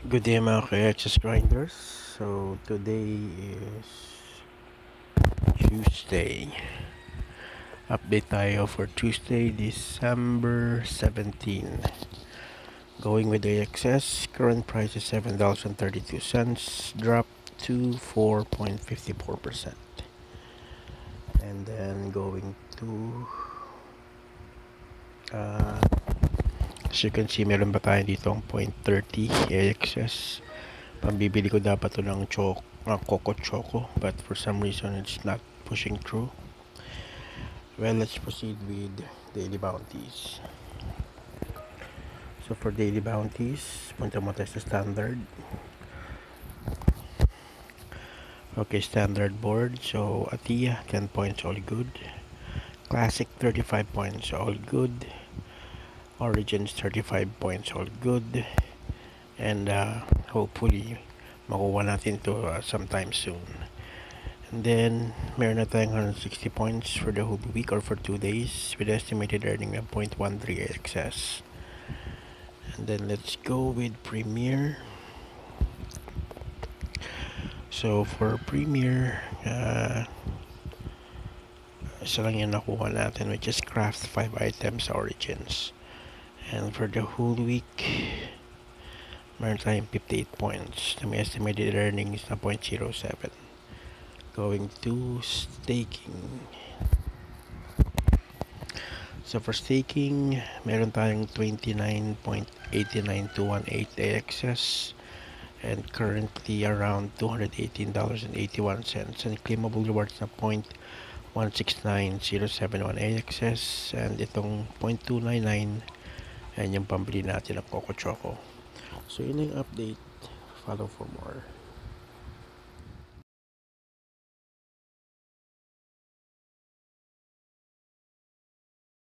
Good day mga ka-XS grinders. So today is Tuesday. Update tayo for Tuesday, December 17. Going with AXS, current price is $7.32, drop to 4.54%. And then going to as you can see, meron ba tayo dito ang 0.30 AXS. Pambibili ko dapat to ng Coco Choco, but for some reason it's not pushing through. Well, let's proceed with daily bounties. So for daily bounties, punta mo tayo sa standard. Okay, standard board. So Atia 10 points, all good. Classic 35 points, all good. Origins 35 points, all good. And hopefully makuha natin to sometime soon. And then meron na tayong 160 points for the whole week or for 2 days with estimated earning of 0.13 excess. And then let's go with Premier. So for Premier, isa lang yung nakuha natin, which is craft 5 items origins. And for the whole week, meron tayong 58 points na may estimated earnings na 0.07. Going to staking. So for staking, meron tayong 29.89218 AXS and currently around $218.81, and claimable rewards na 0.169071 AXS, and itong 0.299 and yung pambili natin ng Coco Choco. So yun yung update. Follow for more.